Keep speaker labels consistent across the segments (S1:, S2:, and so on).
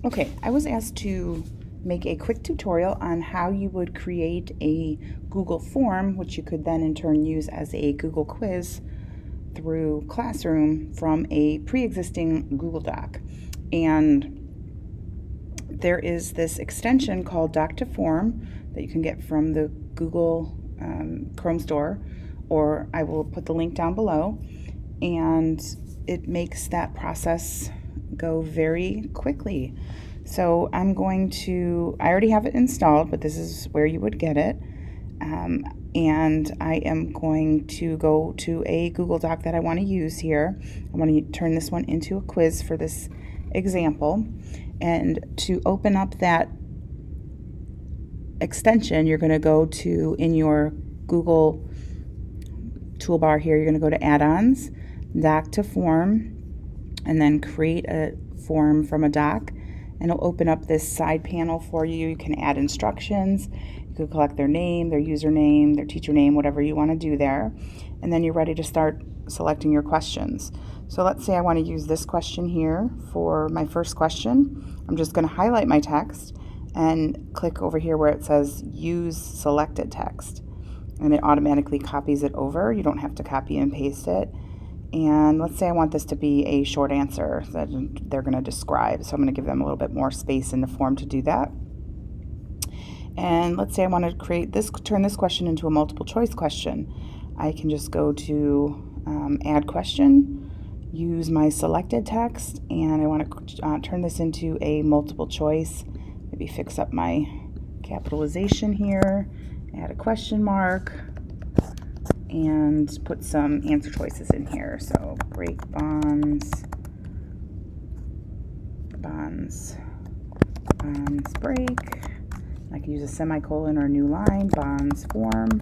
S1: Okay, I was asked to make a quick tutorial on how you would create a Google form, which you could then in turn use as a Google quiz through Classroom from a pre-existing Google Doc. And there is this extension called doc2form that you can get from the Google Chrome store, or I will put the link down below, and it makes that process go very quickly. So I already have it installed, but this is where you would get it. And I am going to go to a Google Doc that I want to use here. I want to turn this one into a quiz for this example. And to open up that extension, you're going to go to, in your Google toolbar here, you're going to go to Add-ons, Doc2form, and then create a form from a doc. And it'll open up this side panel for you. You can add instructions. You can collect their name, their username, their teacher name, whatever you want to do there. And then you're ready to start selecting your questions. So let's say I want to use this question here for my first question. I'm just going to highlight my text and click over here where it says Use Selected Text. And it automatically copies it over. You don't have to copy and paste it. And let's say I want this to be a short answer that they're going to describe. So I'm going to give them a little bit more space in the form to do that. And let's say I want to turn this question into a multiple choice question. I can just go to Add Question, use my selected text, and I want to turn this into a multiple choice. Maybe fix up my capitalization here, add a question mark, and put some answer choices in here. So break bonds, break. I can use a semicolon or a new line, bonds form.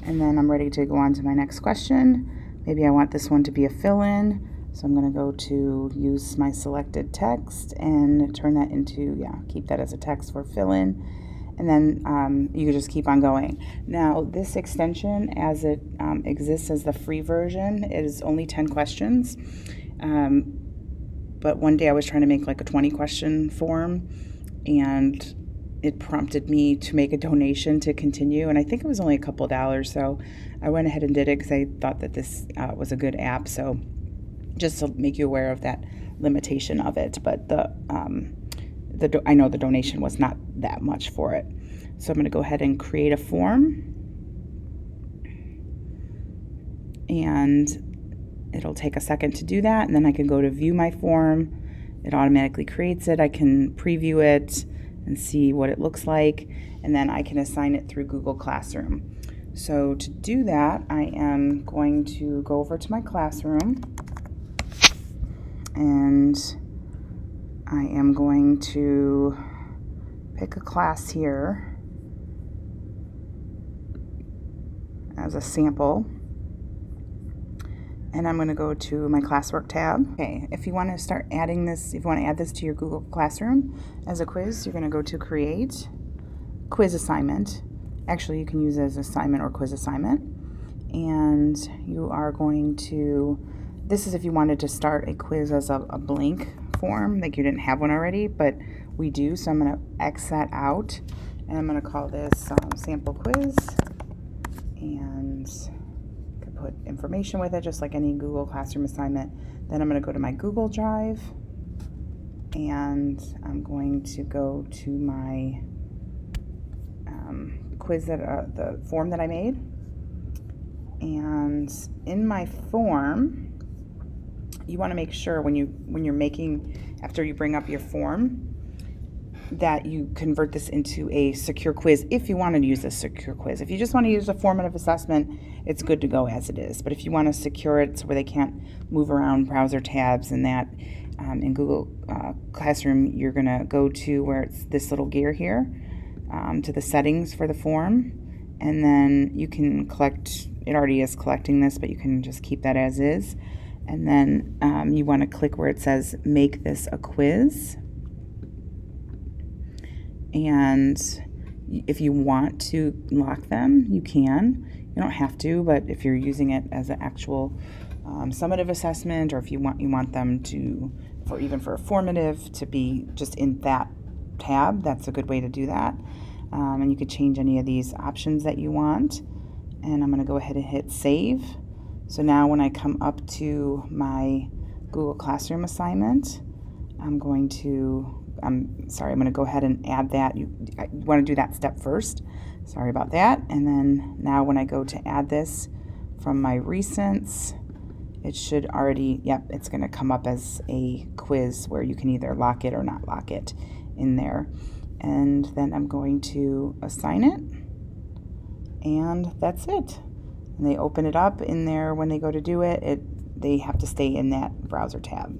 S1: And then I'm ready to go on to my next question. Maybe I want this one to be a fill-in. So I'm going to go to use my selected text and turn that into, keep that as a text for fill-in. And then you can just keep on going. Now, this extension, as it exists as the free version, is only 10 questions. But one day I was trying to make like a 20-question form, and it prompted me to make a donation to continue. And I think it was only a couple dollars, so I went ahead and did it because I thought that this was a good app. So just to make you aware of that limitation of it. But I know the donation was not that much for it. So I'm going to go ahead and create a form, and it'll take a second to do that, and then I can go to view my form. It automatically creates it. I can preview it and see what it looks like, and then I can assign it through Google Classroom. So to do that, I am going to go over to my classroom, and I am going to pick a class here as a sample, and I'm going to go to my classwork tab. Okay, if you want to start adding this, if you want to add this to your Google Classroom as a quiz, you're going to go to Create, Quiz Assignment. Actually, you can use it as assignment or quiz assignment, and you are going to, this is if you wanted to start a quiz as a blank form, like you didn't have one already, but we do. So I'm going to X that out, and I'm going to call this sample quiz, and I can put information with it just like any Google Classroom assignment. Then I'm going to go to my Google Drive, and I'm going to go to my quiz, the form that I made. And in my form, you want to make sure when you're making, after you bring up your form, that you convert this into a secure quiz if you want to use a secure quiz. If you just want to use a formative assessment, it's good to go as it is. But if you want to secure it so where they can't move around browser tabs and that, in Google Classroom, you're going to go to where it's this little gear here, to the settings for the form, and then you can collect, it already is collecting this, but you can just keep that as is. And then you want to click where it says make this a quiz. And if you want to lock them, you can. You don't have to, but if you're using it as an actual summative assessment, or if you want them to even for a formative to be just in that tab. That's a good way to do that. And you could change any of these options that you want. And I'm going to go ahead and hit save. So now when I come up to my Google Classroom assignment, I'm going to go ahead and add that. You want to do that step first. Sorry about that. And then now when I go to add this from my recents, it should already, it's going to come up as a quiz where you can either lock it or not lock it in there. And then I'm going to assign it, and that's it. And they open it up in there when they go to do it. They have to stay in that browser tab.